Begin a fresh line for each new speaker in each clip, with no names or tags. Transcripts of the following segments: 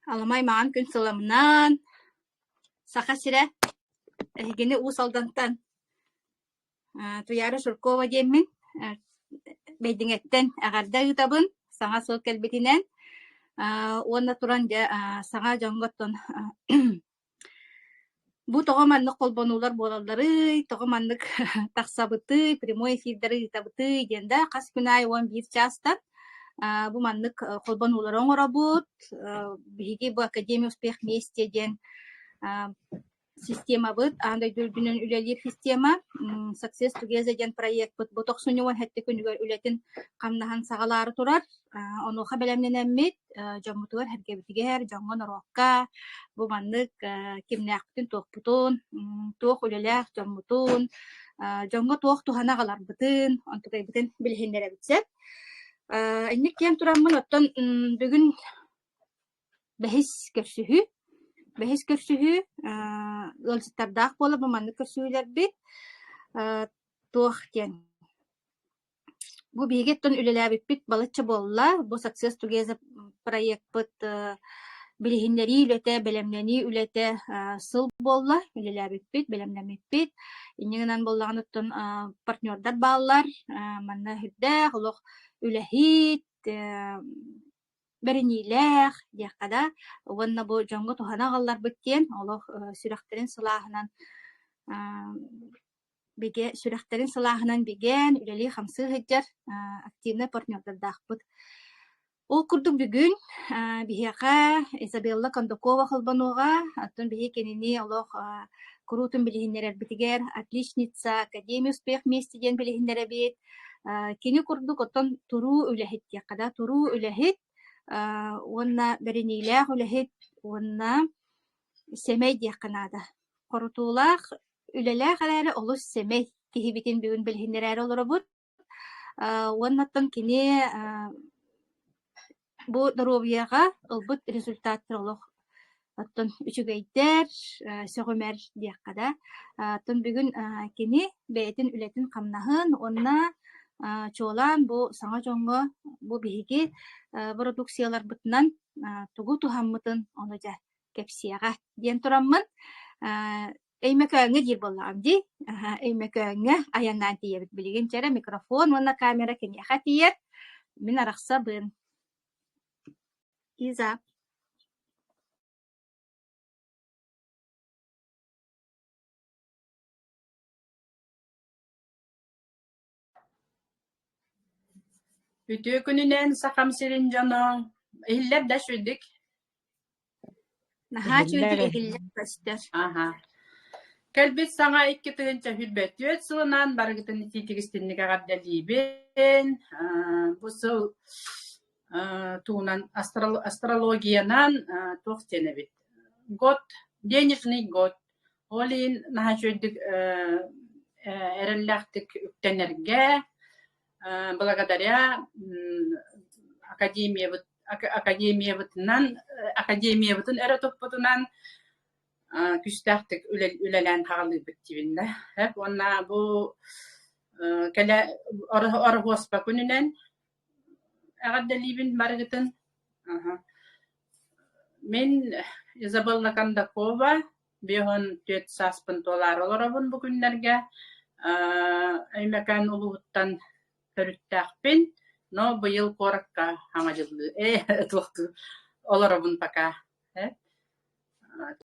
Аламай маған күн сыламынан саха сире гене усалдантан туяры Шуркова демин бейдиңеттен агарда ытабын саңа сыл келбетинен онна туран саңа жоңготтон бу тоҕоманнык колбонулар буолаллары тоҕоманнык тахсабыты прямой эфирдары ытабыты диэнда хас күнай 11 частан бу маннык колбонулар оҥоробут биһиги бу Академия успех вместе диэн система быт андай дүрдүнөн үлелир система Success Together диэн проект быт бу тохсунуон хэтте күнүгөр үлетин камнахан сагалары турар онуха белемненеммит жоммутугар хергебитигер жоңгон орокка бу маннык кимнээхпитин туохпутун туох үлелээх жоммутун жоңго туох туханагалар бытын онтукайбытын билихиннеребитсеп инник кем тураммын оттон бүгүн бэхис көрсүһү ылжыттардаах буола бу маннык көрсүһүлэр бит туох диэн бу биигеттон үлелээбиппит балычча болла бу Success Together проект быт билихиннери үлете белемнени үлете сыл болла үлелээбиппит белемнемиппит иннигинан боллаганыттон партнердар бааллар манна хүрдээх олох үлэхит беринилэх диэхкада уонна бу жоңго туханагаллар бүттен олох сүрэхтерин сылааһынан биген үлели хамсы хыджар активный партнердардаахпыт ол курдук бүгүн биһиэхэ Изабелла Кондакова холбонуга аттон биһи кенини олох курутун билихиннерербитигер отличница Академия успех вместе диэн билихиннеребит кини курдук оттон туруу үлэхит диэхкада туруу үлэхит уонна беринилээх үлэхит уонна семей диэхканаада корутуулаах үлэлээх эрээри олус семей киһибитин бүгүн билихиннерээри олоробут уоннаттан кини бу здоровьяга ылбыт результаттар олох оттон үчүгейдер сөҕүмэр диэхкада оттон бүгүн кини бэйэтин үлэтин хамнаһын онна чуолаан бу саҥа дьоҥҥо бу биһиги продукциялар бытынан тугу тухаммытын онудьа кэпсиэҕэ диэн тураммын эймэкөөҥҥө диир боллаҕам ди эймэкөөҥҥө аяннаан тиийэбит билигин чэрэ микрофон уонна камера киниэхэ тиийэр мин арахсабын Иза
Ütüö gününen sakam sirin jano ihiller da şürdük.
наһаа чүлдү эгиллер көстөр
Aha. Kelbit sana iki tığınca hürbet düet sığınan bargıtın ititigistini kagaddelibin. Bu sıl tuğunan astrologiyanan tuğtenebit. Год, денежный год. Олин наһаа чүлдүк эреллахтык үктенерге благодаря академиябытын эретоппутунан күстәхтик үлелән хагалыбыт тибинде. Хәп онна бу кәлә орхоспа күненән агаддалибин баргытын. Мен Изабелла Кондакова беһон $400 олорабын бу күннәргә. Әймәкән улуттан төрүттәхпин, но быйыл коракка хаңажылды. Тукту олорабын пока.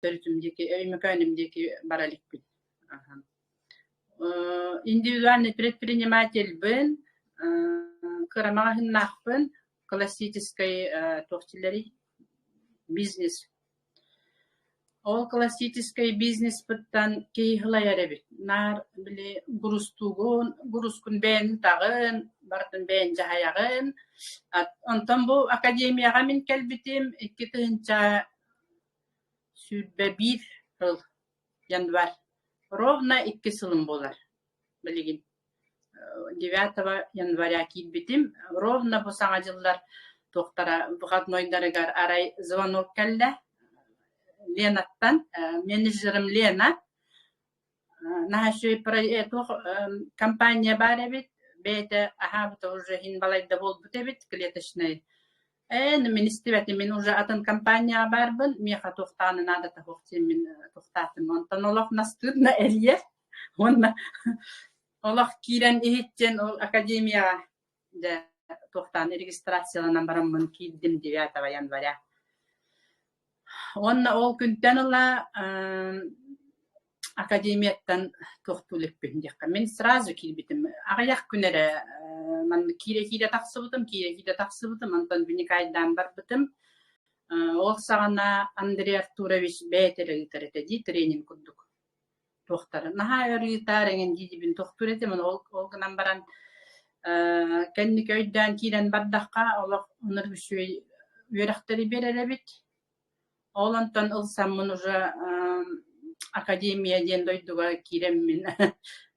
Төрүтүмдеки өймөкөнүмдеки бараликпин. Индивидуальный предприниматель бин кырамагыннахпын классический тохтилери бизнес. Ол классический бизнес быттан кейхлаяребит. Нар биле гурускун бен тагын, бартын бен жаһаягын. Онтон бу академияга мен келбитим 2-нче сүрбе 1 жыл январь. Ровно 2 сылым болар. Билигин. 9 января килбитим. Ровно бу саңа жылдар тоқтара выходнойдарыгар арай звонок келди. Ленаттан, менеджерим Лена. Нахашой проект компания баребит. Бейте ахабыта уже хин балайда болбут эбит клеточный. من استبعت من وجاءت كامبانيا باربل ميخا توختان نادا تهوختي من توختاتن وانتن الله نستودنا إليه وانا الله كيران إهتين أكاديميا ده توختان ريجستراسيون نمبر من كيدم ديات ويان برا وانا أول كنتن الله أكاديميتان توختولك بهندقة من سرازو كيل بيتم أغيق كنرا من كيرا تحسبتم أنتن بني قاعدان بربتم وصلنا أندري أرتوروفيش بيتر دي ترينين كدك توختار نها يريتارين دي بين توختورتي من أول نمبران كان كيدان كيران بدقة الله نربشوي ويرختري بيرلبت أولانتن ألسام منوجا أكاديميا دين دويدوغا كيرم من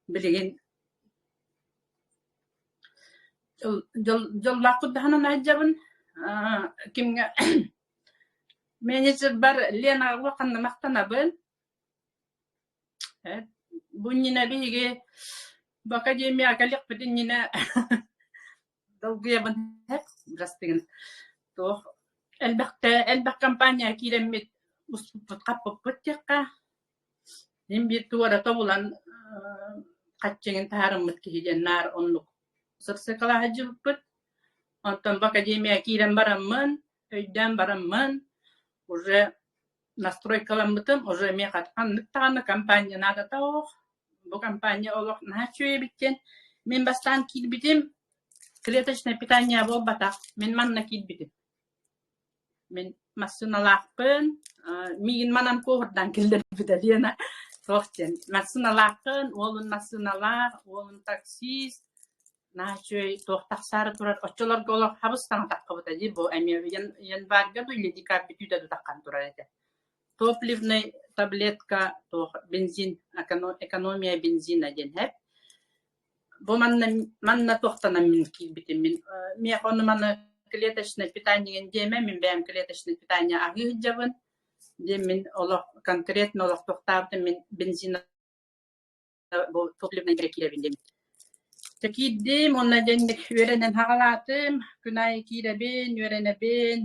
بلغين جل لاقود هنا نعجبن كم مانجر بار لينا وقنا مختنا بن بنينا بيجي بأكاديميا كليق بدينا دوغيا بن برستين تو البق كامبانيا كيرم مت بتقبض بتقة هم بيتورا طولا قتشين تهارم متكهي النار أنك سرسكلا هجبت أنتم بأكاديميا كيرم برمن قدام برمن уже настрой каламбытым уже мен каткан таны компания надо тох бу компания олох начуе биттен мен бастан килбитим клеточное питание болбата мен манна килбитим мен массыналакпын мигин манам когурдан келдер биталена тохтен массыналакпын олун массыналак олун таксист начуе тохтаксары турар очолор голох хабыстан таккыбыта ди бу эми январга или декабрьда таккан турар эте топливный таблетка то бензин экономия бензина ден хеп бу манна тохтана мен килбитим мен мехону мана клеточное питание деме мен бем клеточное питание агыжабын демен олох конкретно олох тохтабды мен бензин бу топливный киребин дем такиддим онна ден веренен хагалатым күнай киребин веренебин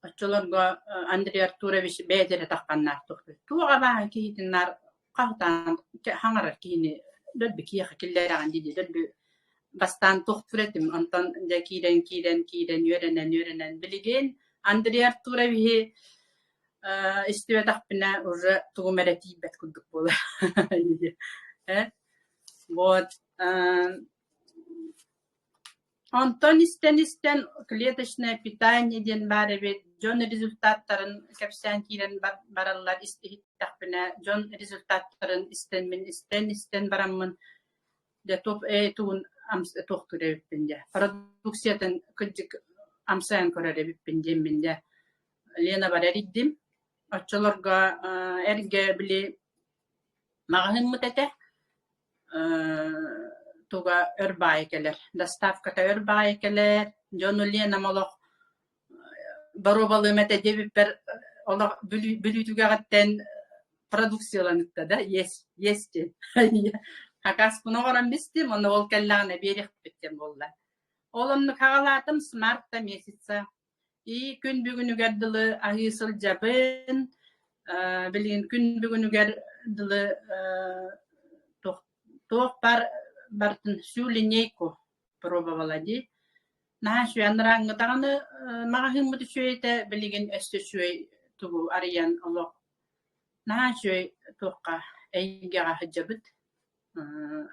Очолорго Андрей Артурович бедере такканнар тухты. Туга баа киитиннар кахтан хаңарар кини дөбби киеха киллераган диди дөбби бастан тухтуретим антон да кирен юренен билген Андрей Артурович истебе такпина уже тугумерети бет кудук бола. Вот Антон истен клеточное питание ден бары жон результаттарын кепсен кирен бараллар истихтакпына жон результаттарын истен бараммын де топ тун амс тохтуребиппинде продукциятын кыджык амсан көрөребиппинде менде Лена барариддим очолорго эрге били магын мутете туга өрбайкелер доставката өрбайкелер жонулена молох баробалы мете дебипер олох бүлүтүгө гаттен продукцияланыкта да есть акас куногоран бистим оны ол келлагына берек биттен болла олонну кагалатым смартта месяца и күн бүгүнүгер дылы агысыл жабын билген күн бүгүнүгер дылы тох бартын сүү линейку пробовала ди нашу анраңы таганы магын муты чөйте билген өстө чөй тугу арыян олох нашу тохка эйгага хаджабыт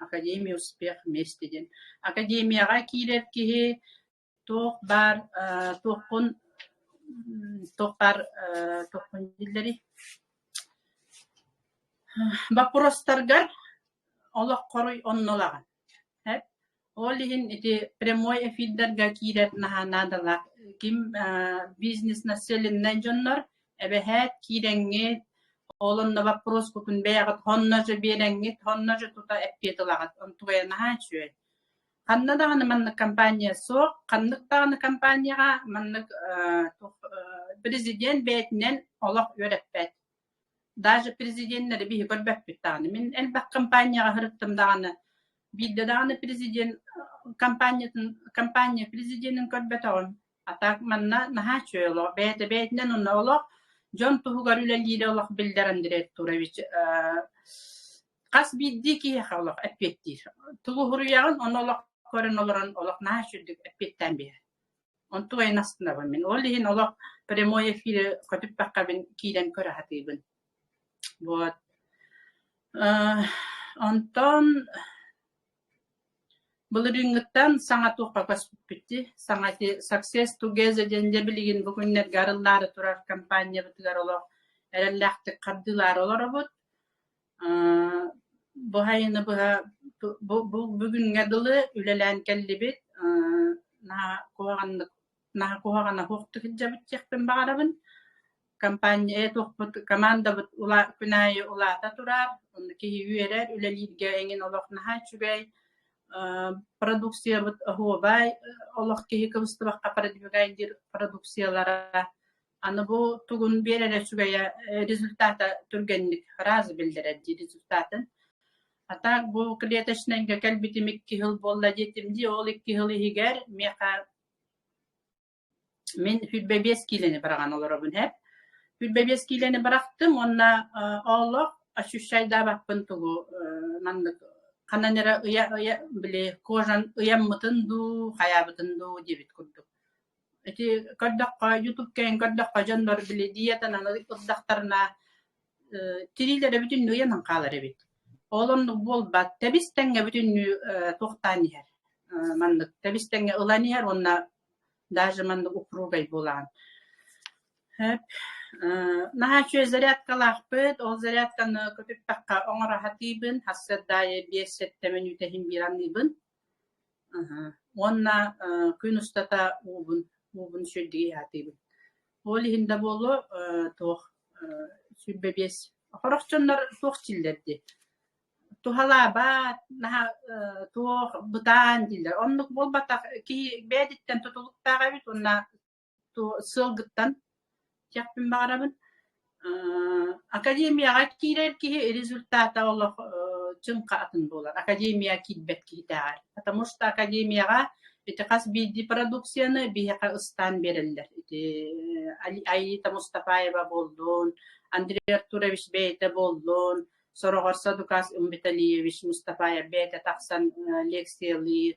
академия успех местеден академияга кирет ки тох бар тохун дилери вопростаргар олох корой оннолаган олихин эти прямой эфирдерга кирет наханадала ким бизнес населеннен жоннор эбехет киреңге олонна вопрос кутун беягат хонножо береңге хонножо тута эппеталагат онтуя нахачуэ каннадаганы манна компания со канныктаганы компанияга манны президент бетинен олох өрөппет даже президенттер бии көрбөппүт тааны мен элбак компанияга хырыктым даганы Биддаданы президент кампания президентин көрбөтөгөн атак манна наха чөөлө бетинен оноло жон тугар үлелиде олох билдерен директ туравич кас бидди ки халык эппеттир тугу хуруягын онолох көрөн олорон олох наха чүдүк эппеттен бе онтугай настына мен олихин олох прямой эфир көтүп баккабын кийден көрө хатыбын вот онтон Bulurungutan sangat upakas piti, sangat success together jenje bilgin bukunnet garıllar turar kampanya bitigar olok erellakti kaddılar olarabut. Bu hayını bugün gadılı ülelen kellibit naha kuhagana huktu hijabit çektim bağırabın. Kampanya etuqput kamanda bit ula kunayı ulata turar. Ondaki üyeler ülelilge engin olok naha çügey. Продукция вот ховай Аллах ки кыбыстыбакка продвигайдир продукциялара аны бу тугун береле сүгөйө результата түргенлик разы билдирет результатын атак бу клеточненге келбитим 2 жыл болла жетимди ол 2 жыл игер мен хүлбе 5 килени барган олорбун хеп хүлбе 5 килени барактым онна Аллах ощущайда баппын тугу мандык Kananera bile kojan uyammatın du hayabıtın du debit kurduk. Eti kadakka YouTube kayn kadakka janlar bile diyatan anı udaktarna tirilere bütün uyanan kalar evet. Oğlum bol bat tebistenge bütün toxtani her. Mandık tebistenge ulani her onna даже mandık uprugay bolan. Hep naha şu zaryatkalaxpıt, o zaryatkаны köpüp bakka oňra hatibın, hassaddaýy 5-7 minütehim biranybın. Onna gün ustata ubun şöldigi hatibın. Ol hinda bolu tox sübbebes. Horaqçonlar tox çillerdi. Tuhalaba naha tox butan diller. Onluk bol batak ki beditten tutuluktaga bit onna to sılgıttan Yapın bağırabın. Akademiya kirer ki rezultata Allah çınqa atın bolar. Akademiya kilbet ki dağır. Потому что akademiyaga etiqas bidi produksiyonu bihaqa ıstan berildir. Ayita Mustafayeva boldun, Andrei Arturovich beyte boldun, Sorogor Sadukas Umbetaliyevich Mustafayev beyte taqsan leksiyalir.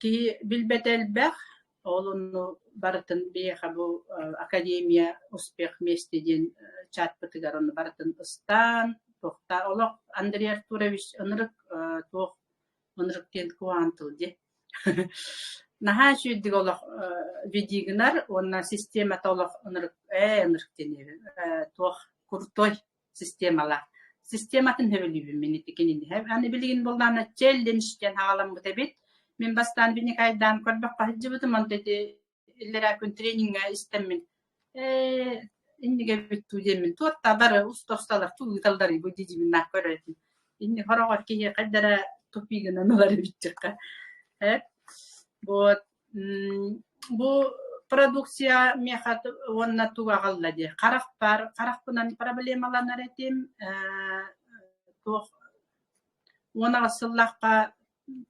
Ki bilbetel baq Олunu baratın bir bu akademiya uspeh mesleğin chat pıtıgarını baratın ıstan tohta olak Andrei Arturovich onruk toh onruk ten kuantıldı. Naha şüddig olak vidignar onna sistema olak onruk onruk tenir toh kurtoy sistemalar. Sistematın heveli bir minitikin hem hani bilgin boldan challenge hagalan bu tebit. Min bastan bini kaydan kodbakka hijibıtım anteti illera kun traininga istemmin. Inni gebittu demin. Tuatta bara ustalar tuğutalları bu dicimin nakkoretin. Inni horogar ki qaddara topigana nolari bittirka. Bu produksiya mehat onna tuğa galladı. Qaraqpınan problemalar etim. Ona sallaqqa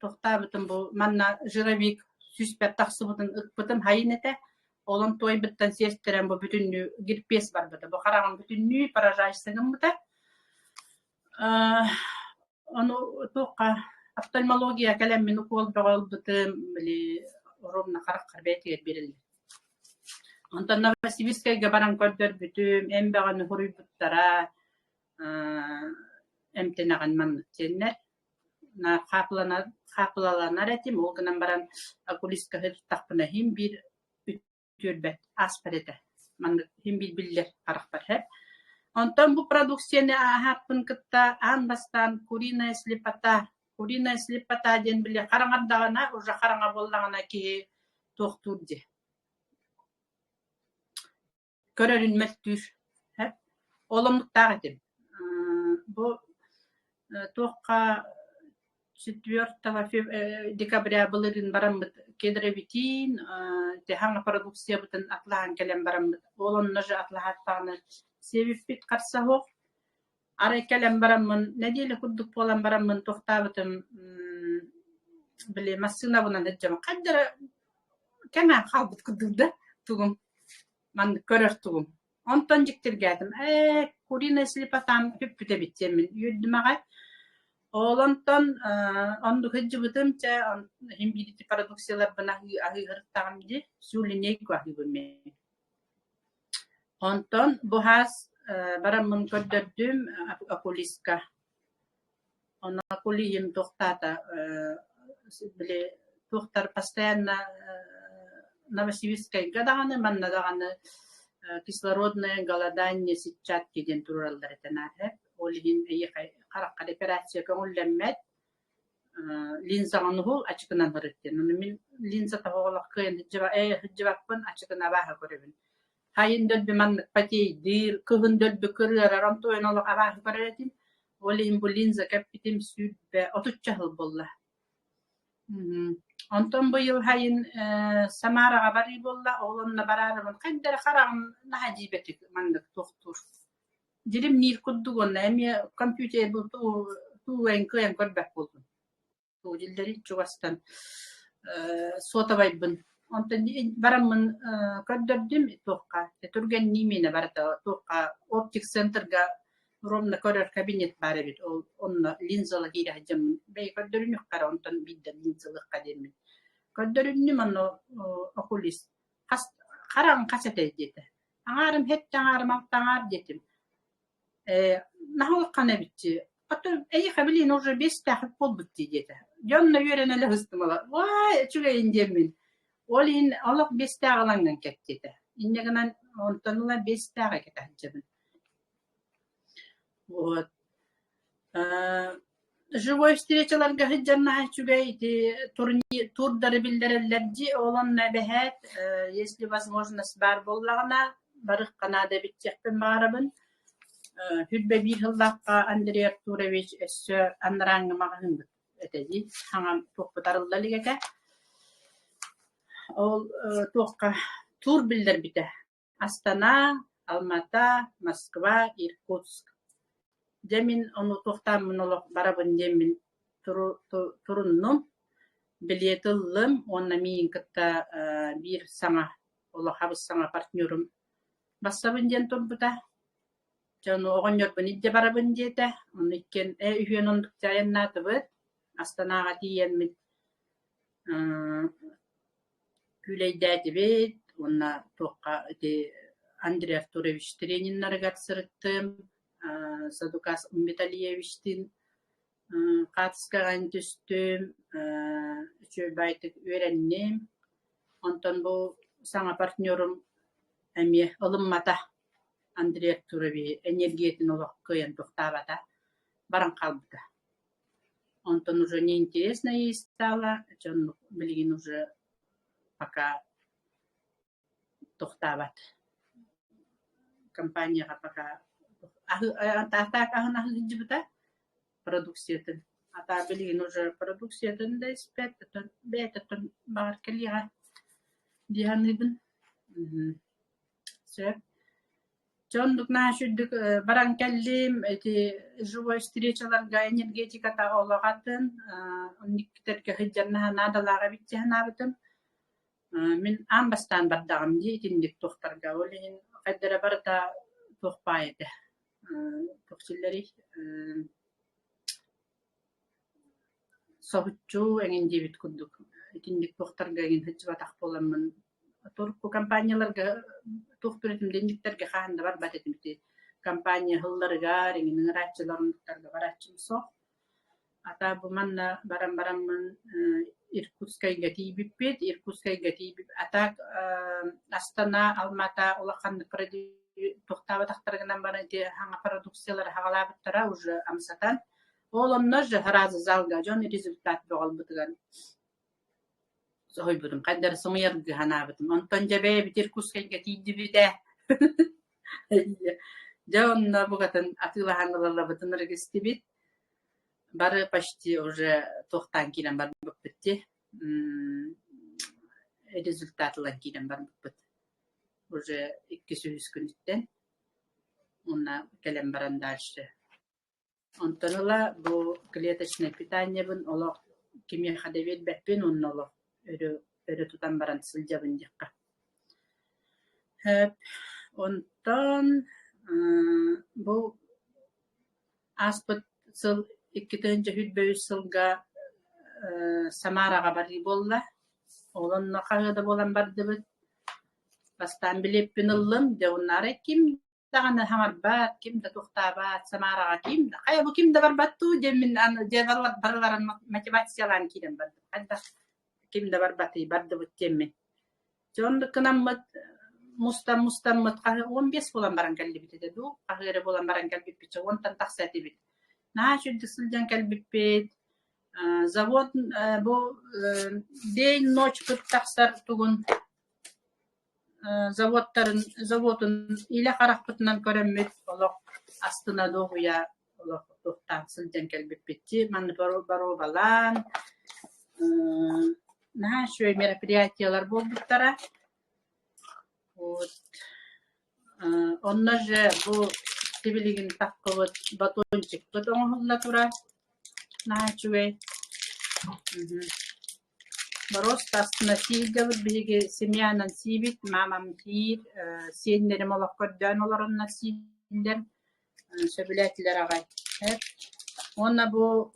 toxtabıtım bu manna jıravik süspet taqsıbıtın ıkbıtım hayinete olun toy bittan sestiren bu bütünlü girpes var bıdı. Bu qarağın bütünlü parajayısının bıdı. Onu toqa oftalmologiya kalemmin ukol bağıl bıtım bili orumna qaraq qarbetiyer berildi. Ondan Novosibirskayga baran kördür bütüm en bağını huruy bıttara emtenağın manlık senler. Na kapılalar etim o günden baran akuliska hırtaqpına hem bir türbet asparete manlık hem bir biller qaraqbar hep. Ondan bu produksiyonu haqqın kıtta an bastan kurina slipata den bile qarangardağına uja qaranga bollağına ki toxturdi. Körülünmettür hep olumlukta etim. Bu toqa 4 декабря былырын барамбыт кедеребитин теханга продукция бутын атлахан келем барамбыт олонно же атлахаттагына себеппит карсахок Aray kelem baramın ne diyle kurduk bolan baramın tohtabatım bile masına buna ne cama kaddara kemen kalbıt kudurda tugum man körör tugum ondan jiktir geldim kurina slipatam küpüte bitcemin yüddümaga oğlantan ondu hıcıbıtım ça hem biriti paradoksiyalar bana ahi hırtamdı süline kwahi bime ondan bu has baramın kördürdüm akuliska ona kuliyim tohtata bile tohtar постоянно Новосибирская гаданы манна даганы кислородное голодание сетчатки ден тураллар этенахе олин эйхай каракка операция көңүллеммет линзаны хул ачыкынан бырыттен мен линза таголак кыйын хыджыбакпын ачыкына баха көрөбүн хайын дөлбү маннык патей дыр кыгын дөлбү көрөр арамтойн олак абаха көрөтин олин бу линза капитим сүббе отучча хыл болла Ondan bu yıl hayın Samara'ya bari bolla oğlumla bararımın kaddara karam nahacibetik mandık doktor. Dilim nir kuddu gonna emi kompüter bu tu en kodbek buldum. Tu dilleri çuvastan sota baybın. Ondan baramın kaddırdım tohka. Turgen nimine barata tohka optik centerga Romna korar kabinet bare bit onna linzalı gire hacım bey kaddırın yok kara ondan bidde linzalı kademi kaddırın manno okulis karan kasete jete angarım hep angarım aktangar jetim nahu kana bitçi atı ey kabili nurje 5 tahip bol bitti jete jonna yörene hıstımala vay çüge indemin olin Allah 5 tağlangan kettete inneganan ontanla 5 tağa ketacım Вот. Живой встречаларга хыджанна чугайти турдары билдерелерди олон набехет если возможность бар боллагына барык канада битчекпен барабын хүлбе бир хыллакка Андрей Артурович эссө анраңы магын этеди хаңам токпутарылдалыгете ол токка тур билдер бите Астана, Алмата, Москва, Иркутск Demin onu tohtamın olak barabın demin turunum biletillım onna min kıtta bir sana olak habis sana partnörüm basabın den turbuta janu oğonyor beni de barabın jete onu ikken ühyen onduk jayan natıbıt Astanağa diyen mit küleydäti bit onna tohka Andrei Arturovich treninleri gatsırıttım Садукас Металиевичтин катыскаган түстүм үчөбайтык үйренним онтон бу саңа партнерым эми ылыммата Андрей Артурович энергиятин олок кыйын токтабата баран калбыта онтон уже неинтересно ей стало жон билигин уже пока токтабат компанияга пока так ahın hıcıbıta produksiyatın. Hatta bilgin уже produksiyatın da ispettin, betettin bağır keliğe dihanibin. Söp. Çoğunduk naşüddük baran kellim, живой встречаларга энергетиката олағатын, онниктерге hıccannaha nadalağa bitçehen abıtım. Min ambastan bardağım deyitindік tohtarga, olehin qaddara barda tohpaydı. Tohsilleri sohutçu engin debit kurduk. İkindik tohtarga engin hıcıbatak bolamın. Turku kampanyalarga tohturetim dendiklerge khanda bar batetimti. Kampanya hıllarga engin nıraççılarındıklarga baraççım soh. Ata bu manna baram-baramın Irkutskayga tibipit, Irkutskayga tibip atak Astana, Almata, olaqandık tohtaba taqtarıgından bana hanga produksiyalar haqalabıttara уже amsatan. Олонно же разы залга жон результат болбутуган. Сой будum qaddar sumyargı hanabıtım. Onton jabe bitir Irkutskayga tibide. Жonna бугатын атылаhanlarla istibit. Бары почти уже тохтан килен бар битти. Результатлар килен бар бит. Уже 200 күнүттен. Онна келен баран дальше. Онтоныла бу клеточное питание бун олох кими хадевет бэппин он олох өрө тутан баран сылжабын дикка. Онтон бу аспыт сыл 2-4 сылга Самарага бари болла. Олонно кагыда болан бардыбыт. Бастан билеппин ыллым, деуннары ким дагана хамарбат, ким да тухтабат, Самарага ким да. Кая бу ким да барбатту, демин аны деварлар барларын мотивациялан кирен барды. Кайда ким да барбаты бардыбыт темме. Жонду кынаммыт мустаммыт 15 болан баран калбит деду. Кагыра болан баран калбит биче онтан таксаты бит. На шүдді сылжан калбиппет. Завод бу день ночь пыттаксар тугун заводун иле каракпытынан көрөммүт олох астына догуя олох тухтан сылжан калбиппетти манны бару балан на шөй мероприятиялар болдуктара. Вот. Онна же бу тибилигин таккыбыт батончик батоңулла тура начуэ Бароста астына сийдебит биги семьянан сибит мамам тир сеннерим олоккордан олорунна синдер сөбүлетилер агай. Онна бу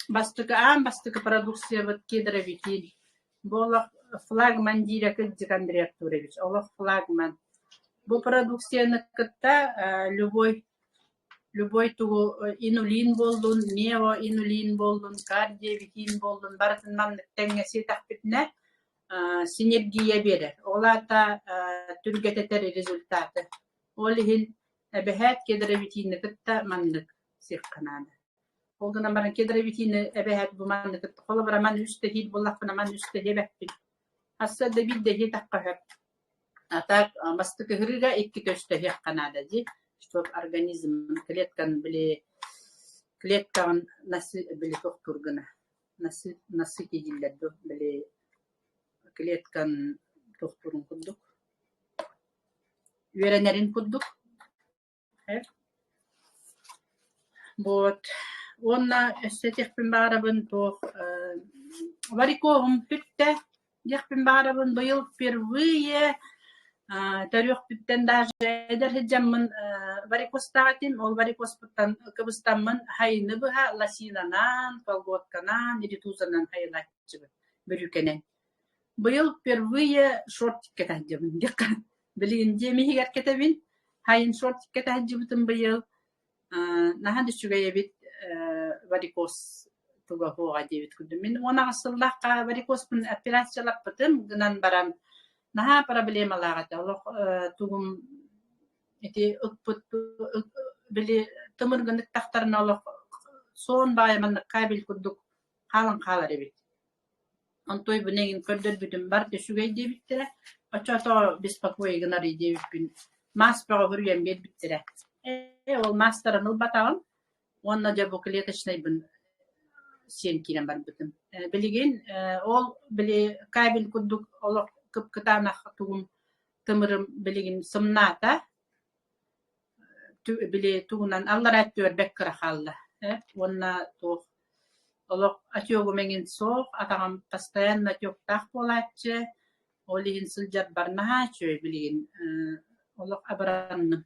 бастыка продукция вот кедровитин. Болок флагман дирек Дикандрия Турович. Олох флагман. Бу продукцияны кытта любой тугу инулин болдун, нео инулин болдун, кардиовитин болдун, барытынан теңеси такпитне синергия берер. Олата түргететер результаты. Олихин эбехет кедровитинны кытта мандык сикканады. Олгына баран кедровитинны эбехет бу мандык кытта. Кола бара ман үстө хит боллакпына ман үстө хебеппин. Асса да бидде хит таккахат. Так бастык хырыга 2 төстө хекканады ди. Чтоб организм клеткан били токтургына насытидиллерду били клеткан токтурун куддук веренерин куддук. Вот онна эстетикпин барабын тох варикоғым пүтте декпин барабын быйыл впервые тарих бүттен даже эдер хиджаммын варикостагатим ол варикоспуттан кыбыстаммын хайны быха ласинанан колготканан иритузанан хайлатчыбы бүрүкенен быйыл впервые шортикке тахджыбын декка билигин жемихигер кетебин хайын шортикке тахджыбытын быйыл нахан düşүгөй бит варикоз туга хоога дебит күдүм мен онага сыллакка варикоспун операциялаппытым гынан барам наха проблемаларга олох тугум эти ыкпыт били тымыргындык тактарына олох сон байман кабел курдук калын калар эбит. Онтой бунегин көрдөрбүтүм бар düşүгөй дебиттер. Очото беспокойгынар дебиппин. Маспага хүрген бербиттер. Ол мастарын батагын. Онна жабу клеточный бун сен кирен бар бүтүм. Билген ол били кабел курдук олох кыптана тугум тымырым билигин сымната били тугунан аллар аттыр беккара халла онна то олок атёгу менин сок атагам постоянно тёктак болатчы олигин сылжар барна чөй билигин олок абаранны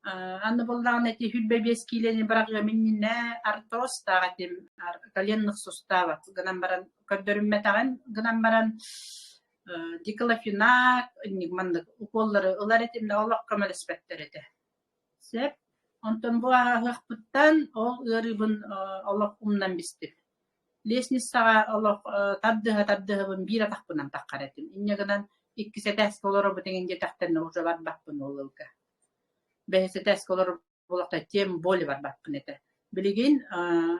анны болдан эти хүлбебес килени барага минне артроз тагатим коленных суставов гынан баран көрдөрүмме таган гынан баран диклофенак мандык уколлары ылар этимде олок камалеспеттерете. Сеп онтон бу агыппыттан ол ырыбын олок умнан бистип. Лестницага олок таддыгыбын бир атакпынан таккаретим. Иннегенен 2 сетес колоро бутеңге тактарны уже бар бакпын олылка. 5 сетес колоро болакта тем боли бар бакпын эте. Билигин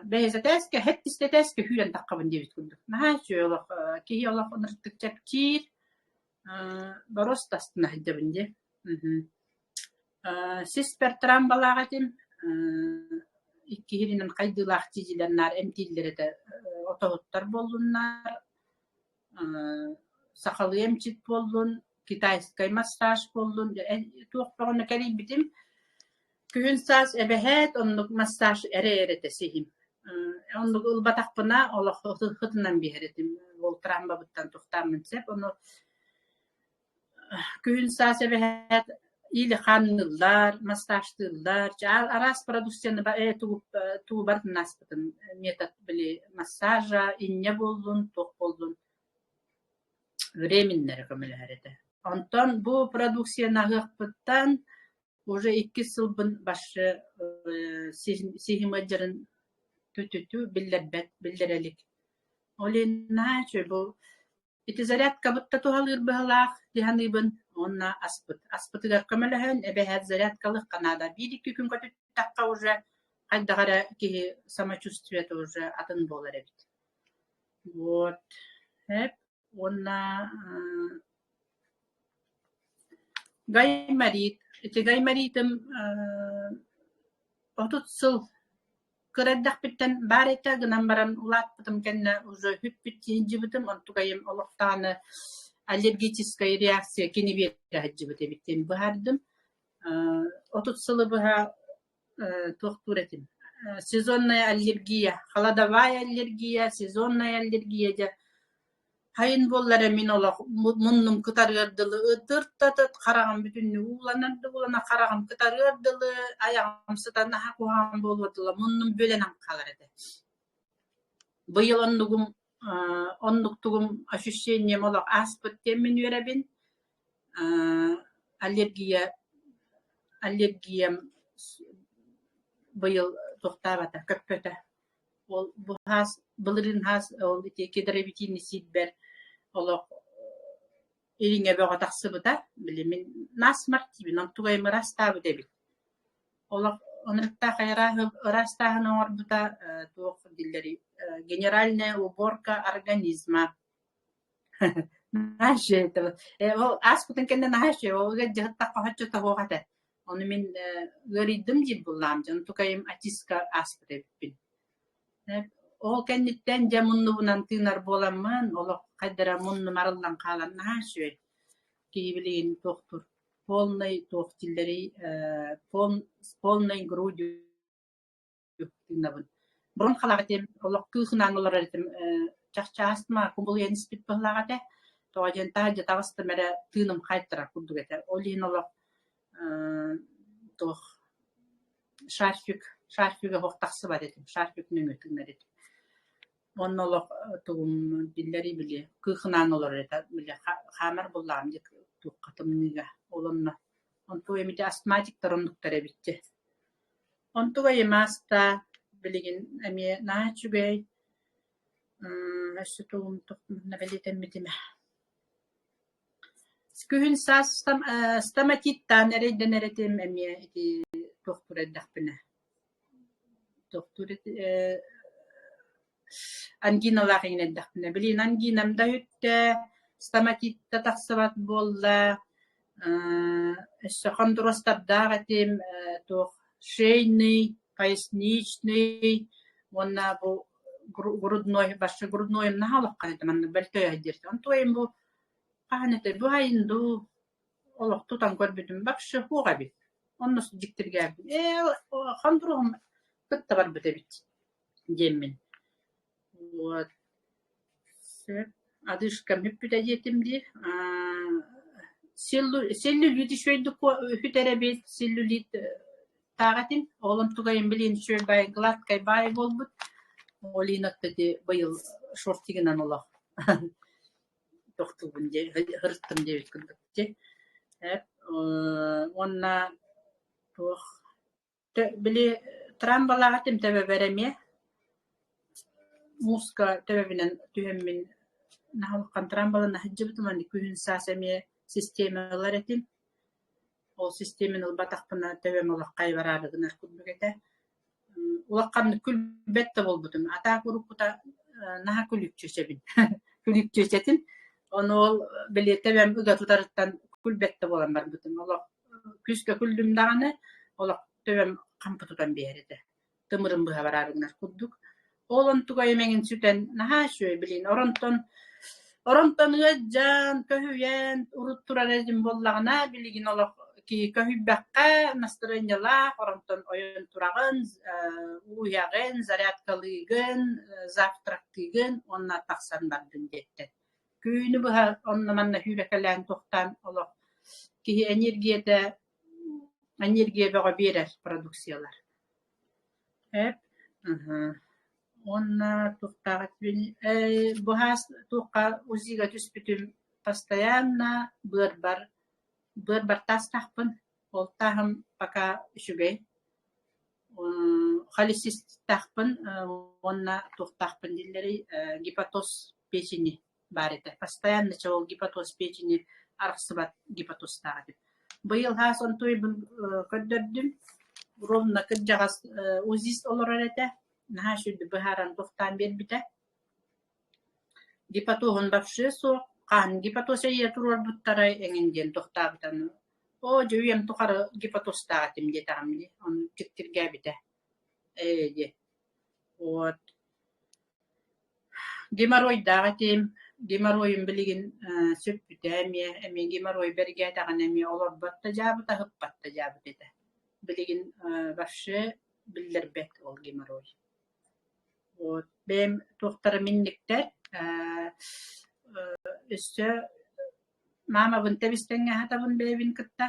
5 сетеске хеттистетеске хүрен таккабын дебит күндүк. Нахачы олок ки олок оныртык чаптир баростастына хидебинде. Сиспер трамбалагатим 2 хиринен кайдылак тизилернар эмтиллерете отогуттар болдуннар. Сакалы эмчит болдун, китайский массаж болдун. Туокпогону келибитим. Kühün saz ebehet onluk massaj ere tesihim. Onluk ılbatakpına Allah hıtından biheretim. Voltran babıttan tuhtamın sep. Onu kühün saz ebehet ili xanlılar, massajlılar. Aras produksiyonu tuğubar naspıtın. Metot bili massaja, inne boldun, toh boldun. Временleri kömeli herete. Ondan bu produksiyona hıqpıttan уже 2 сылбын başı sihimacırın tütütü bildirelik. Olina bu iti зарядка butta tuhalır bıhalaq dihanıbın onna aspıtı garkamalahan ebehet зарядкалык kanada 1-2 gün kötü takka уже kaydagara ki самочувствие уже atın bolar ebit. Вот. Hep onna gaymarit Gaymaritım 30 сыл kıraddak bitten bareta gınan baran ulat bıtım kenne уже hüppüt yinci bıtım ontugayım oluqtanı аллергическая реакция kini bir hacı bıtı bittim buhardım 30 сылы buha tohtur etim сезонная аллергия холодовая аллергия сезонная аллергия Hayın bollara min olaq munnum kıtarırdılı ıtırtatıt qarağım bütünü ulana qarağım kıtarırdılı ayağım sıtana hakuğam bolurdılı munnum bölenen qalar edi. Bıyıl onluktuğum ощущением olaq aspıt temin verebin аллергиям bıyıl toxtabata köpköte. Ol bu has bılırın has ol kederebitini sidber olaq eline bağa taqsıbıta bilimin nasmart gibi namtugay marastabu debit. Olaq onrukta xayra rastahın orbuta toq dilleri генеральная уборка организма. Naşe o aspıtın kendi naşe o gecet taqahatçı tahoqata. Onu min göridim gibi bulamcın tukayım atiska aspıt ebin. O kenditten jamunnu bunan tığnar bolamman olaq qaydara munnu marıldan qalan naşe kiybilin toqtur. Полный тоқ dilleri полный грудью tığnabın. Burun xalaqatim olaq kıxınan olaratim çaxçaastma kumbulyen spit bahlaqata toğajen tahalja tağıstı mere tığnım qaytara kurduk ete. Olin olaq toq şarfüge hoqtaqsı bat etim. Şarfüg nüngü tığnar etim. Onun olaq tuğum dilleri bili kıxınan olar ete. Xamar bullağım dik tuqqatım niga olunna. Ontuğa emite astmatik tarımlıktar ebitti. Ontuğa yemasta biligin emiye naçugay aşıtuğum toqmuna belitemmidime. Skühün sas stamatittan ereyden eretim emiye iti toqtur eddaqpine. Toqtur anginaların eddaqpine. Bilin anginamda hütte stamatitta taqsabat bolla Хондуростабдагатим тоқ шейный, поясничный, онна бу грудной, башы грудной нахалыққан етім, анны бәлкөй әдерді. Онтуайым бу қағанеті бу айынду олық тұтан көрбедім, бақшы хуға бет. Онны жіктірге әбін. Хондуруғым күтті бар бүті бет. Деммен. Вот. Адышкам үппіт әдетімді. Selülit şöyle hüterebet selülit tağatim oğlum tugayım bilin şöyle bay gladkay bay olbut olinotta de bayıl şortiginan ola doktu bunca hırttım diye kıldıkçe hep onna toh bili trambalağatim tebe veremeye muska tebebinen tühemmin nahalkan trambalana hıccıbıtım hani kühün sasemiye sistemalar etim. O sistemin ılbataqpına tövem olaq qaybararıgınar kudbegete. Ulaqanı külbette bolbutum. Ata kurukuta naha külük çöşebin. Külük çöşetin. Onu ol beli tövem üga tutarıttan külbette bolan bar butum. Olaq küske küldüm dağını olaq tövem kampı tutan berede. Tımırın bıha bararıgınar kudduk. Olan tugayı mengin süten naha şöy bilin. Oronton gıcan, köhüyen, urutturan ezim bollağına biligin olaq ки көһүббэккэ настроениялаах оронтон ойон турагын уяген зарядкалыгын завтрактыгын онна таксан бардын диэттэ күүнү быха онна манна хүрекэлээн тухтан олох киһи энергия бөҕө биэрэр продукциялар эп онна тухтаҕат быһаас туукка узига түспүтүм постоянно быр тастахпын олтаһым пока үчүгэй холецистахпын онна тухтахпын диллери гепатоз печени бар эте постоянно чол гепатоз печени арахсыбат гепатозтаҕа быйыл хаас онтуйбун көддөрдүм ровно кырдьаҕас узис олорор эте наһа шүрдү быһааран тухтаан биэрбитэ гепатоһун бапшы суох хаан гепатоз эйе турорбуттара эҥин диэн тухтаабытан жөйем тухары гепатозтаҕатым диэтаҕамди он тиктиргээбитэ ди вот геморройдааҕатым геморройум билигин сөппүтэ эми геморрой бергээтэҕин эми олорбатта жаабыта хыппатта жаабыт эте билигин бапшы биллербет ол геморрой вот бэм тухтары минниктер өссө маамабын тебистеңҥэ хатабын бэбин кытта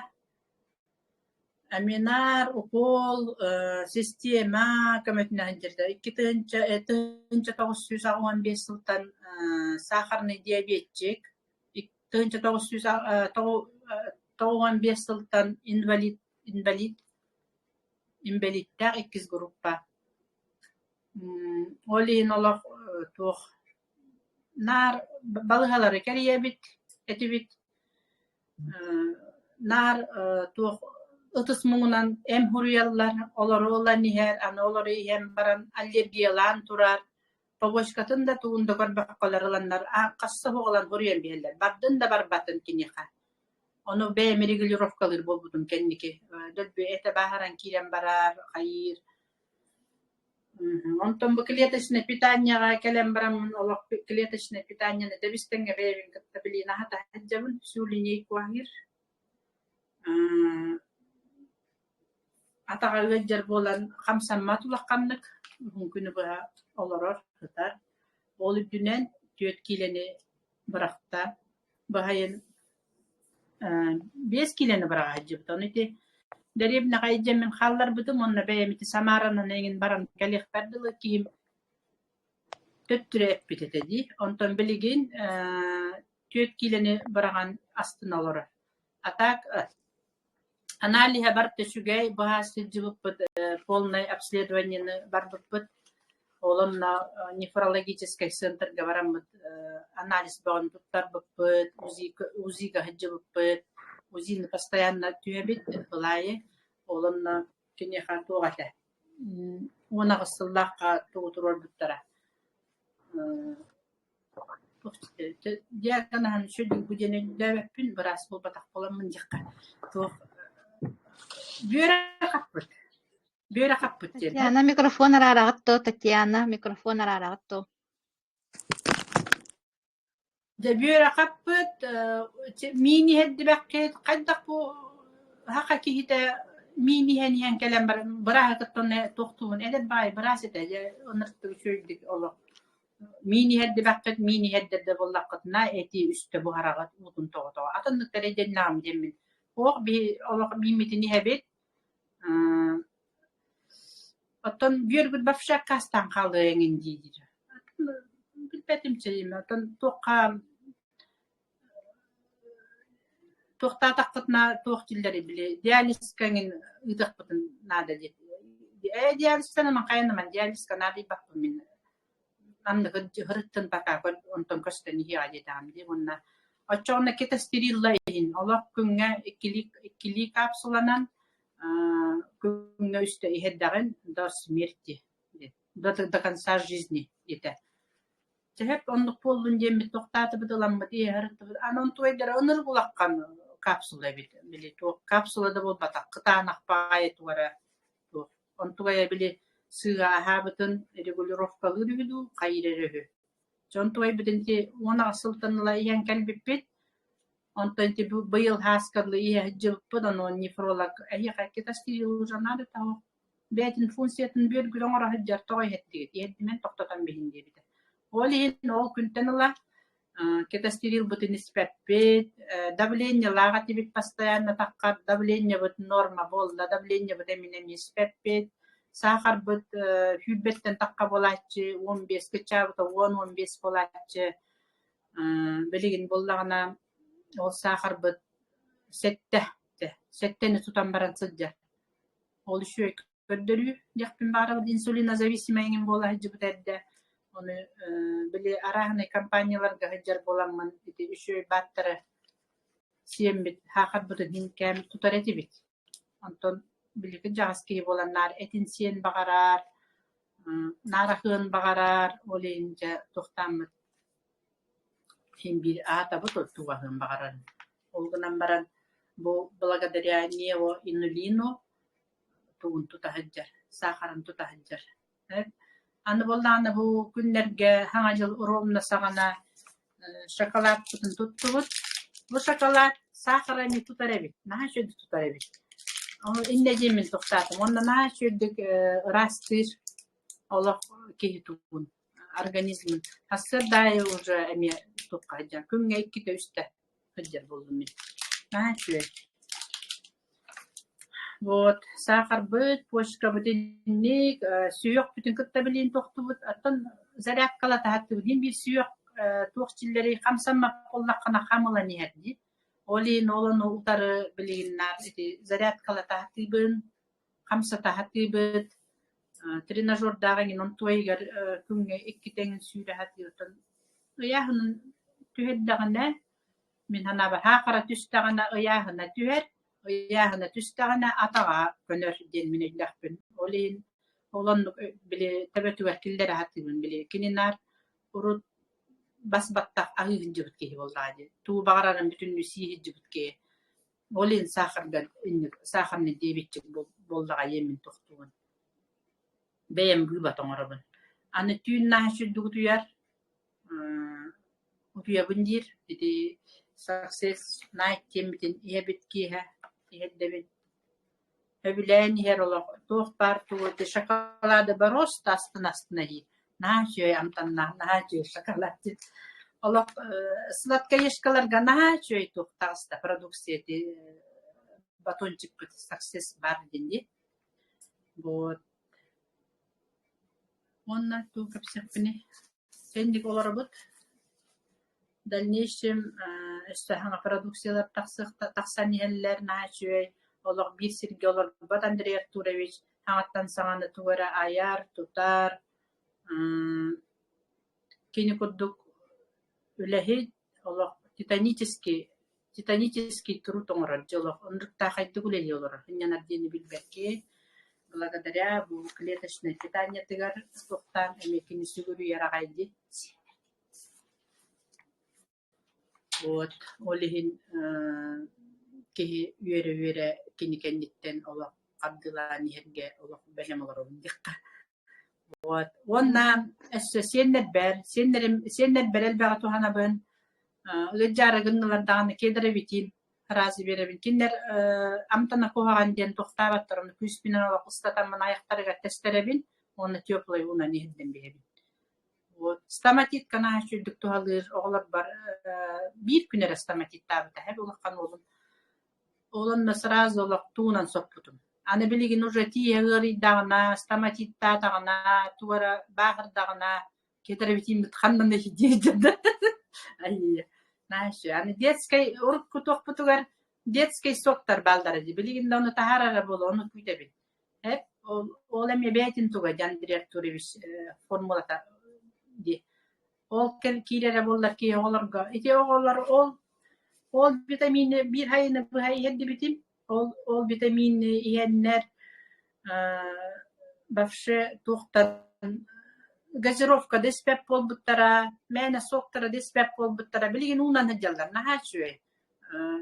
аминар укол система көмөтүнэхинтерде 1915 сылтан сахарный диабетчик 1915 сылтан инвалидтер 2 группа олин олох туох нар балыгалары кэрийэбит этибит нар туох ытыс муңунан эм хуруяллар олоролан иһэр аны олору иһэм баран аллергиялаан турар побочкатын да туунда көрбаккаларыланнар касса хугалан хуруян биһэллер бардын да барбатын киниха ону бэми регулировкалыр болбутум кенники дөлбү эте баһаран кирен барар хайыр онтон бу клеточное питаниега келем барамын олох клеточное питаниены тебистеңге бэбин кытта билина хата хаджабын сүүлиней куангир атаҕа жер болан хамсамма тулакканнык мүмкүнү быһа олорор хытар ол үдүнен 4 килени быракта быһайын 5 килени бырага хаджыбыт оны ити деребне кайжемин халлар бытым онна бэйэмити самаранын эңин баран калих бардылы кийим төттүрэ эппитете ди онтон билигин 4 килени быраган астын олорор атак анализа барты сүгэй быһаас сылдьыбыппыт полное обследованиены барбыппыт олонна нефрологический центрга бараммыт анализ баҕын туттарбыппыт узига хаджыбыппыт узины постоянно түөбит былайы олонна кинеха тугата унагысыллаакка тугутурорбуттара диаканахан шүдү гудене дэвэппин бырас болбатак боламмын жакка туох бүйөрө каппыт
Татьяна микрофон арарагатто Татьяна микрофон арарагатто
да бүйөрө каппыт мини хеддибаккет кайдак бу хака кихите мини хен келем бара каттоне тохтуун эдеп бай барасыта же оныртты сөйдүк оло мини хеддибаккет мини хеддерде боллаккытына эти үстө бухарагат утун того атындык тережен нам демин ох би оло мимитини хебет оттон бүйөргүт бапшак кастан калды эңин дийди билбетимче оттон туохтаатаккытна туохтиллери биле диализкаңин ыдакпытын наада ди диализтанаман кайнаман диализка наада бакпын мен анны хырыттын бака онтон көстөн ихига жетаамди онна очоона кета стерилла ин олох күнгө ikkili капсуланан күнгө үстө ихеддагын до смерти до конца жизни ете Тэп оннук болдун жемми токтатып ыламмыт харыктып анон туйдара онур булаккан капсула бит били то капсулада болбата кытаанак баай туара то онтугая били сыга хабытын регулировкалы дүдү кайрерү жонтуй бидинти она сылтынла ян калбиппит Он то инти быйыл хаскарлы ие жылппыдан он нефролог ая какета стирил жанады тау бетин функциятын бер гүлөңөр хаджар той хеттиги едимен токтотан бихин дебите олин ол күнтенла кетастерил бутын испеппет давление лага тибит постоянно таккар давление бут норма болда давление бут эминем испеппет сахар бут хүббеттен такка болачы 15 кычабыта 10-15 болачы билигин боллагана ол сахар бут сеттени тутан баран сыджа ол үшө көддөрү жакпин баары инсулинозависимый бола жыбыт эдде onu bile arahne kampanyalarga hajar bolanman iti üçü battara siyembit hakat budu hinkem tutar etibit anton bilike jaski bolanlar etin siyen bagarar narahın bagarar olinca tohtamit hin bir ata bu tuğahın bagarar olgunan baran bu благодаря него inulino tuğun tutahajjar sakaran tutahajjar Anı boldan bu günlerge hangajıl urumna sagana şokolat tutut. Bu şokolat sakarını tutarabit. Naha şöyle tutarabit. Onu innecemin toxtatım. Onda naha şöyle rastır. Allah ki tutun. Organizmin. Hasır dahi уже emi tutkaca. Künge iki de üstte. Hıccar buldum. Naha şöyle. Вот сахар быт, почка бутинник, сүйөк бүтүн кыттабилин тохтубут, аттан зарядкала тахаттыбын бир сүйөк тохчиллери камсамма коллаккана хамыла ниятди. Олин олон ултары билигиннар эти зарядкала тахаттыбын, камса тахаттыбыт, тренажер дагын он тойгар күнгө 2 теңин сүйрө хаттыбытын. Ыяхынын түһеддагына мен ханабы хакара түстагына ыяхына түһер Oyahına tüstağına atağa könör gelmine ilahpın. Olin olan bile tebetü vakilleri hatibin bile kininar urut basbattak ahı cıbıt ki vallahi. Tu bağıranın bütün nüsihi cıbıt ki. Olin sahardan saharını debitçik boldağa yemin toxtuğun. Beyem gıbatın arabın. Anı tüyün nahşu duğduyar. Utuya bundir. Dedi success night tembitin yebit ki ha. David Hevlen her ola tohtar tu de şokolade baros tastına hi. Naçöy amtanna naçöy şokolade. Ola sladka yeşkalarga naçöy tohtasta produksiyeti batonчик bit success бар dendi. Вот. Онна ту капсепни. Сенdik оларбыт. В дальнейшем эстахана продукциялар тахсаниеллер наачуй олор бир сирге олор бат Андрей Артурович хаңаттан саңаны тугара аяр тутар кини курдук үлехи олор титанический труд оңорор жолох ондукта хайты гулели олор хынянардени билбекке благодаря бу клеточное питание тыгар токтан эмекини сүгүрү ярагайды. Вот, олихин кихи үйөрө киникенниттен олох кабдылаани херге олох бэлем олорун дикка. Вот, онна эссе сеннер берел бага туханабын леджара гыннылардаганы кедеребитин разы беребин киндер амтана кохаган ден токтабаттарын күспинен олох ыстатамын аяктарыга тестеребин оны теплый уна нехден беребин. Вот стоматит kana şürdük tuhalır oğlar var bir günere stamatit tabi hep olakkan olun olan sразу olak tuğunan sokputum ana biligin уже tiyeri dağına stamatit dağına tuvara bahar dağına keterebitim bitkandan da hidiyedi ay naşı yani детский uruk kutuk putugar детский soktar baldarı biligin de onu taharara bol onu kütebil hep olem yebetin tuga can direktörüviş formulata di ol kilere bollar ki oğlarga ite oğlar ol vitamin bir hayını bu hay heddi bitim ol vitamin yiyenler bafşe tohtar газировка деспеп болбуттара мена соктара деспеп болбуттара билген унан хаjallar наха чөй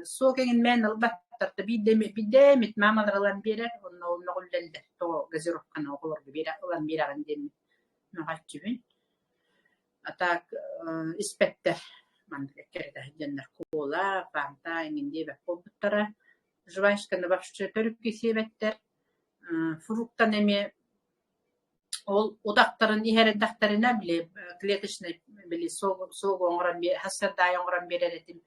сокеген мен албаттарда бидемит мамаларлан берер онно ногуллелдер то газировканы оголорго берер улан бераган дем ногаччыбын атак испектер man kerta hajallar kola кола, фанта, ингенде бәп болбуттара. Жвачканы башчы төрүп кесебеттер. Фруктан эми ол удактарын иһэрэддахтарына биле клеточный биле сог оңоран бе хассардай оңоран береретим.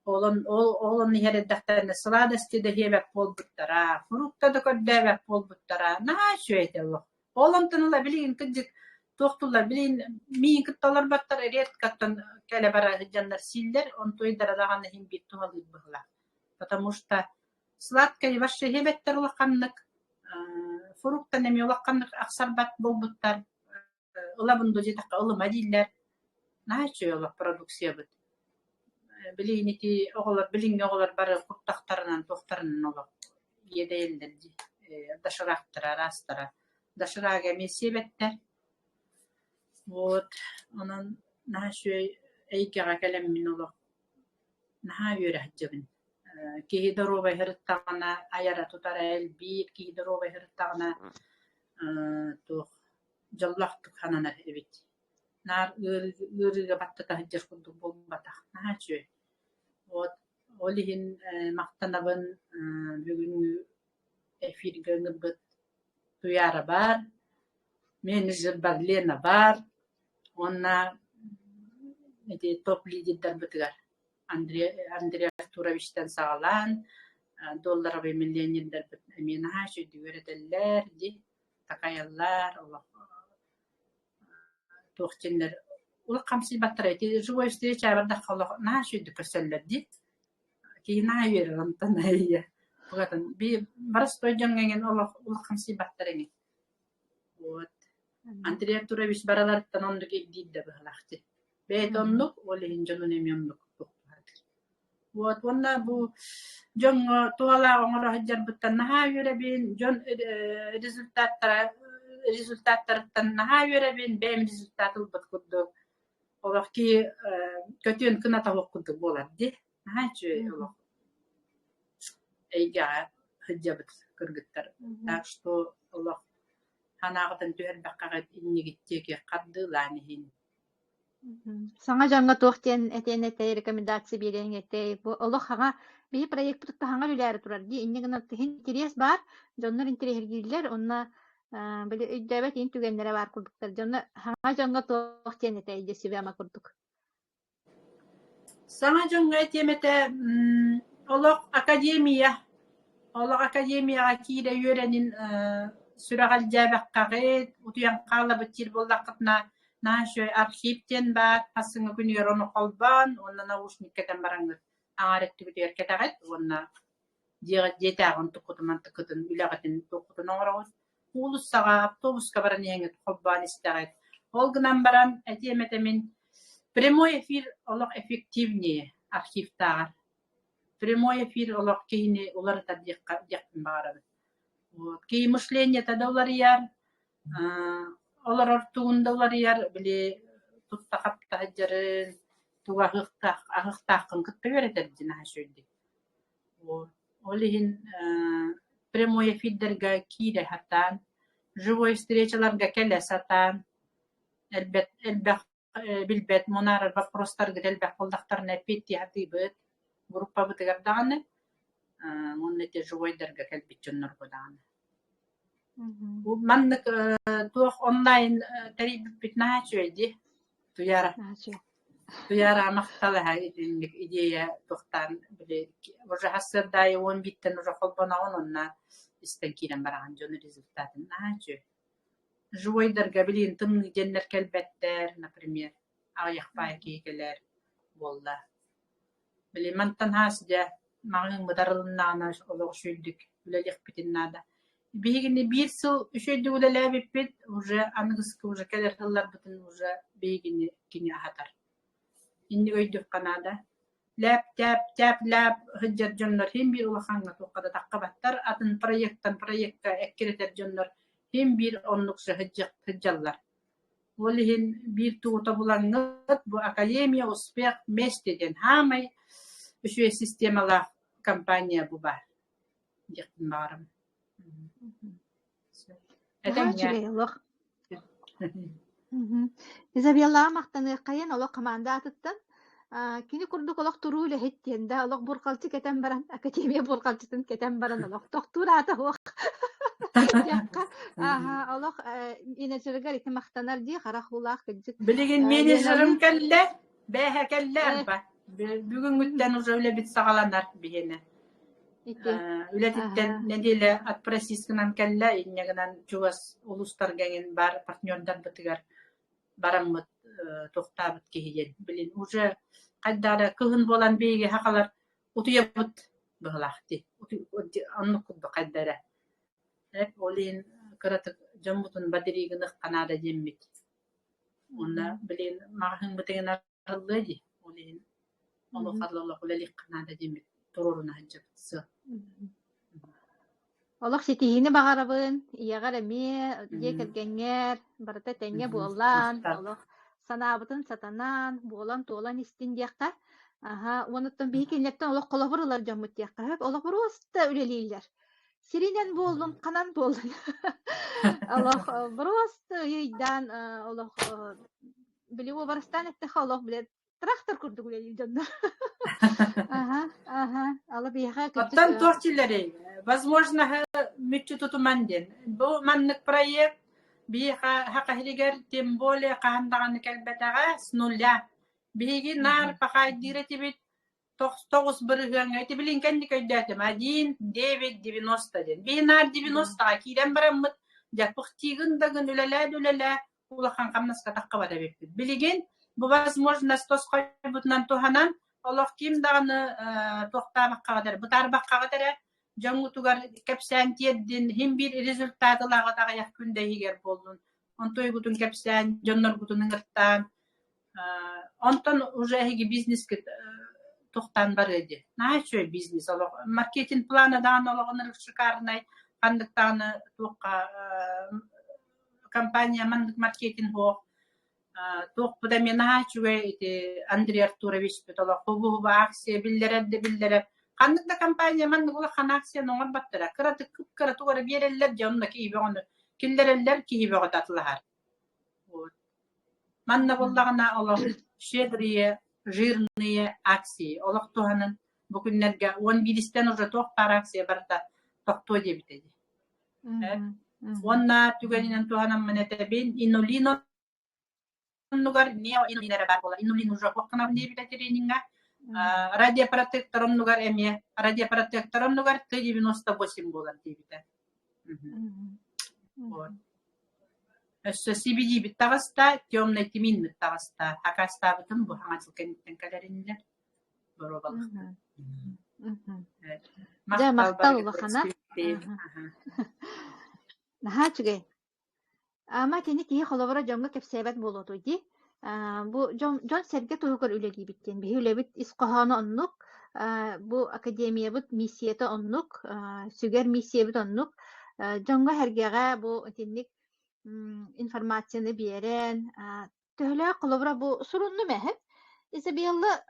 Олон иһэрэддахтарына сладости да хебеп болбуттара. Фрукта да көрдөбеп болбуттара. Наа шөйтело. Олон тыныла билин кыжык тохтулар билин миин кытталар баттар эрет каттан келе бара жандар силлер он тойдара даганы хим бит тугалып быгла. Потому что сладкое вообще хебеттер улаканнык. Фрукта неме улаканнык аксарбат болбуттар. Улабынды жетакка улыма диллер. Наа шөйла продукция бит. Билинити оголар билинге оголар бары куттактарынан тохтарынан оло еделдер ди. Дашырактыра растыра. Дашырага месебеттер. Вот, онан нахшөй эйкега келем мин оло наха үйрәтҗебин. Ки дорога хырттагына аяра тутара элби, ки дорога хырттагына то жаллахтык ханана эбит. Нар үрүгө баттыка хыжыр курдук болбата. Нахшөй. Вот, олихин мактанабын бүгүн эфирге ныбыт туяра бар. Менеджер бар, Лена бар. Онна эти топ лидердер бытыгар. Андрей Артуровичтен сагалан, долларовый миллионердер быт. Мен хашы дүгөрөтөллөр, ди, такаяллар, тохчендер. Улак камсыз баттар эти живой встреча барда халах нашы дүкөсөллөр, ди. Кийина берем танайя. Бугатан би барыс тойжоңген улак камсыз баттар эми. Вот. Андрей Артурович бараларттан ондук иддидде быхлахты. Бейт ондук, олихин жонун эми ондук тухтуарды. Вот, онна бу жон туала оңора хыджар буттан наха юребин, жон результаттарыттан наха юребин, бэм результатыл бут курдук. Олах ки көтүн кына тавык курдук болар, ди. Наха чү олах эйга хыджабыт кыргыттар. Так что олах ханагытын түһэрбэккаҕа иннигиттиэки хардыылаанихин.
Саңа жаңга туохтен этенете рекомендация берен эте бу олох хага бии проект тутта хаңа үләре турар ди иннигина интерес бар жоннор интерес онна биле өйдөбөт ин түгеннере бар курдуктар жонна хага жаңга туохтен эте иде сибама курдук.
Саңа жаңга этемете олох академияга кире үйренин сүрагал жабаккагы утуян кала бытир боллакытна наашы архивтен бар пасыңы күнүгөр ону колбан онна наушниктен бараңыр аңареттиги эркетагат онна жетагын тукутуман тыкытын үлагатын тукутун оңорогус улуссага автобуска баран еңет колбан истагат ол гынан баран этеметемин прямой эфир олох эффективнее архивтагар прямой эфир олох кейини улар таддикка жактын баарабы. Вот, кей мышление тогда уларияр, олар тугунда уларияр, били тутта капта хаджарын, туга ахыктакын кытта беретер дина шөйди. Вот, олихин прямой эфирдерге кире хатан, живой встречаларга келе сатан, билбет монар вопростар грелбе колдактарына петти хатыбыт, группа бытыгардаганы. Моннете живойдерге келбит жоннор годаны. Маннык туох онлайн тарибит битнаа чөйди. Туяра мактала идея тохтан биле. Уже хассырдай 10 биттен уже холбона онна истен кирен барган жон результатын наачы. Живойдерге билин тым женнер келбеттер, например, аяқпай кейкелер болла. Биле мантан хасда маңын быдарылыннаана олоқ шөлдік үлелек бітіннада. Бейгіне бір сыл үшөйді үлеләбіп бет, уже анығысқы уже кәлер ғылар бұтын уже бейгіне кене ахатар. Инді өйдік қанада. Ләп, ғыджар жонлар хем бір ұлақаңға тоққада таққа баттар, атын проекттан проектқа әккеретер жонлар хем бір онлықшы ғыджалар. Олығын бір туғыта бұлаңғыт, бұл академия успех местеден хамай үшөй системала компания бу бар. Жактын барым.
Изабелла мактаны кайын оло команда атыттан Kini kurduk olaq turuu lehittien da olaq burqalçı keten baran akademiya burqalçıtın keten baran olaq doktora ata hoq yakka olaq ineçerigar iti maqtanar di qaraq hulaq kıcık
Bilgin menajerim kelle, behe kelle arba. Bugün gütten öyle bit sağlanar bihine. Ületitten nedile at presiskinan kelle inneganan çuvas ulustar gengen bar partnörler bitigar baramıt toxtabıt kihiyen. Bilin уже qaddara kıhın bolan beyge haqalar utuyabıt bıhlaqti. Annu kuddu qaddara. Hep olin kıratık jambutun badirigini qanada jemmit. Ona bilin mağın bitigen arıldı di. Olin Allah Allah ulalik qanada jemmit. Tururuna hajjabıtsı.
olaq sitihini bağarabın iyagar emi diye kergenger barata tenge bolan olaq sanabıtın satanan bolan tolan istin diyakka onuttan bihi kenlepten olaq kolabırılar jammut diyakka hep olaq burasta üleliyler sirinen boldun kanan boldun olaq burasta yeydan olaq bili o barastan etteha olaq bile traktör kurduk üleliyil janna Allah biha
Оттан тортилери, возможно, митчу тутуманден. Бу маннык проект биха хакахлигер тем более кахандаган келбетага с нуля. Биги нар пахай диретибит тогуз биргенге эти билин кенди көйдәтем 1,990 ден. Би нар 90 кирен бараммыт. Жапык тигин дагын үлеле улахан камнаска такка бара беппит. Билигин бу возможность тоской бутнан туханан Allah kim dağını toxtamak kadar, bu tarbak kadar jangutugar kapsan tiyeddin hem bir rezultatı lağadağı yakında higer boldun. Ontoy gutun kapsan, jonlar gutun ngırttan. Ondan уже hegi biznes kit toxtan bar edi. Na şöyle biznes Allah marketing planı dağın olağını çıkarnay, kandık dağını toqa kampanya mandık marketing ho. Туох буда менаа чугай Андрей Артурович битала хобу акция биллере кандыкта компания манны була хан акция ноңор баттара кыраты кып кыраты гора береллер жонна кийбегон киллереллер кийбего татлахар вот манна боллагана Allah щедрые жирные акции Allah туханын бүгүннерге 11-тен уже тоқтар акция барта токто дебитеди онна түгөнүнөн туханын менете бен инолино lugar neo inulina barbola inulino jo wakna debita traininga радиопротектором lugar emia радиопротектором lugar 98 bolan debita вот это CBD битагаста темный тимин битагаста акаста бутун бу хангачыл кенттен калеринде боробал
да мактал лохана нахачгай Ama teni ki холовара jonga kepsebet bolodu di. Bu jon serge toyukar ülegi bitten. Bihi ülebit isqahana onnuk. Bu akademiya bit misiyete onnuk. Süger misiye bit onnuk. Jonga hergege bu tinnik informasyonu beren. Töhle холовара bu sorunlu mehep. İse bir yılda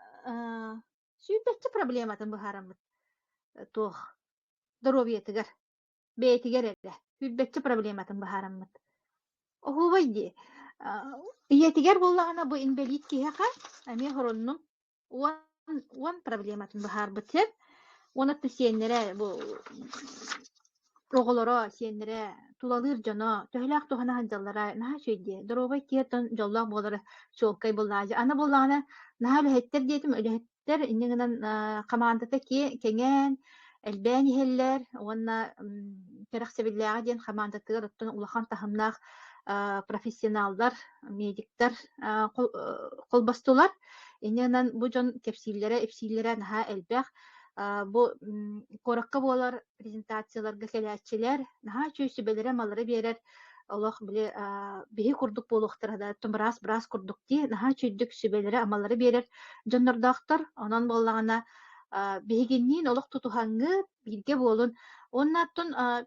süybetçi problematın bu haramıt. Toh. Daroviyetigar. Beytigar elde. Süybetçi problematın bu haramıt. هو ويدي هي تجرب والله أنا بو إنبليت كيها أمي هرنم وان проблемات بهار بتر وانا تسينرا بو رغلرا سينرا تولالير جنا تهلاق تهنا هنجلرا نها شيدي دروبا كيتن جللا بولر شوكاي بولاجا أنا بولانا نها لهتر ديتم لهتر إننا قماندتا كي كنان الباني هلر وانا كرخس بالله دين قماندتا رتن ولخان تهمناخ профессионалдар, медиктар колбастулар. Иннен бу жон эпсиллере наха элбэх. Бу коракка болар презентацияларга келәчеләр, наха чөйсү белере малары берер. Аллах биле бихи курдук болуктар да тумрас курдук ди, наха чөйдүк сүбелере амалары берер. Жоннордактар анан боллагана бигиннин олох тутухаңгы бирге болун. Оннаттан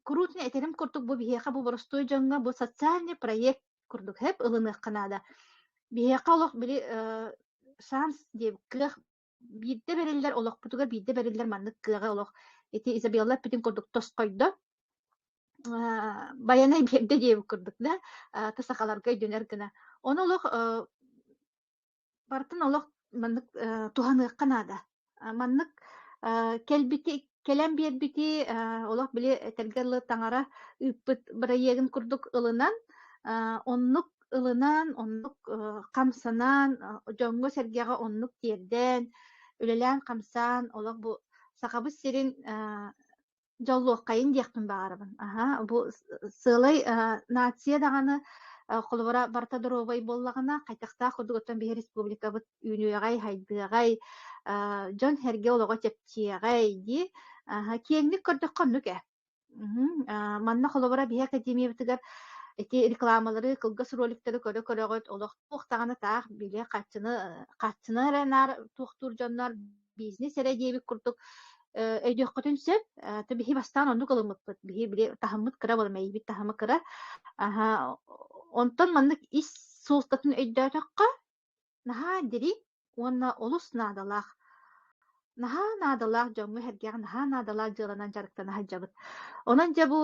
Крутне этерим курдук бу бихеха бу боростой жонга бу социальный проект курдук хеп ылынык канада. Бихеха олох били шанс деп кыгы бирде берелер олох бутуга бирде берелер маннык кыгы олох эти Изабелла питин курдук тоскойдо. Баянай бирде деп курдук да тасакаларга дөнер гына. Оны олох бартын олох маннык туханык канада. Маннык келбити келем биербити олох биле тергелы таңара үппүт бырайегин курдук ылынан оннук ылынан оннук камсанан жоңго сергега оннук тиерден үлелән камсан олох бу сакабыс сирин жоллуок кайын диэхпин баарабын. Бу сылай нация даганы холбора барта доровой боллагана кайтакта ходуготтон бии республика бут үнүгай хайдыгай жон херге олого чепчиягай ди киеңник көрдөх коннуке. Манна холбора бии академия битигер эти рекламалары кылгас роликтери көрөгөт олох туктаганы таах биле катчыны ренар тухтур жоннор бизнес эре диебик курдук өйдөккөтүн сөп бихи бастан онну кылымыппыт бихи биле тахаммыт кыра болмай бит тахамы кыра онтон маннык ис суустатын өйдөтөккө наха дери уонна олус наадалаах жоңу хергега наха наадалаах жыыланан жарыктан хаджабыт онон же бу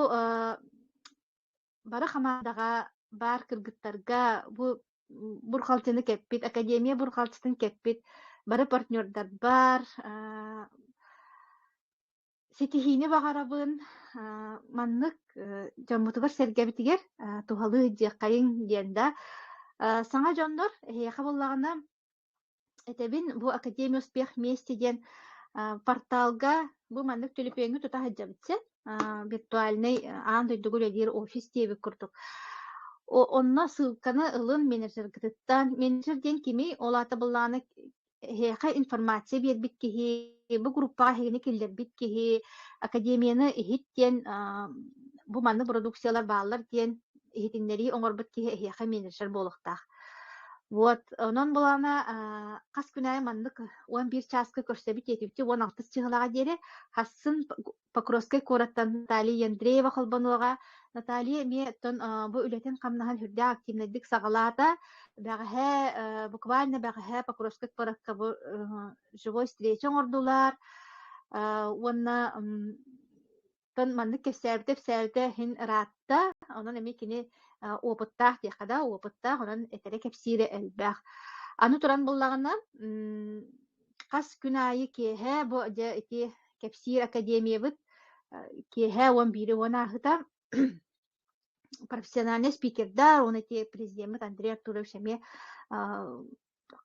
бары хамаадага бар кыргыттарга бу бурхалтыны кеппит академия бурхалтытын кеппит бары партнердар бар сетихини багарабын маннык жоммутугар сергебитигер тухалы жакайын диэнда саңа жоннор яха боллагана этебин бу академия успех вместе диэн порталга бу маннык төлөпөңү тута хаджабытсе виртуальный аан дойдугу ледир офис диэбик курдук онно ссылканы ылын менеджер гыттан менеджер диэн кими олата буллааны хеха информация бербит киһи бу группага хегини киллербит киһи академияны ихиттен бу манны продукциялар баалар диэн ихитиннери оҥорбут киһи хеха менеджер болохтаах. Вот онон булана кас күнай маннык 11 часка көрсөбүт этибити 16 чыгылага диэре хассын Покровской кораттан Наталья Андреева холбонуга Наталья меттон бу үлетен камнахан хүрдэ активнэддик сагалаата бэгэхэ буквально бэгэхэ Покровской коракка бу живой встреча оңордулар уонна тон маннык кепсээбитэ хин раатта онон эми кини опыттаах диэхада опыттаах онон этере кепсиире элбэх аны туран буллагана кас күн айы киэһэ бу эти кепсиир академиябыт киэһэ уон бири уонаахыта профессиональный спикердар он эти президент Андрей Артурович эме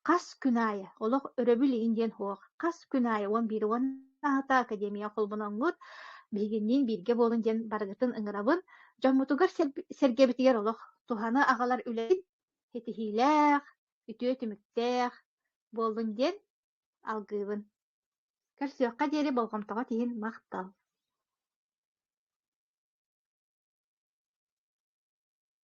кас күн айы олох өрөбүл индиен хуох кас күн айы уон бири уонаахыта академия холбоноңгут бигиннин бирге болун диэн баргытын ыҥырабын жоммутугар сергебитигер олох туханы агалар үлэйин хетихилээх үтүө түмүктээх болун диэн алгыыбын көрсүөхха диэри болгомтоҕо тиһин махтал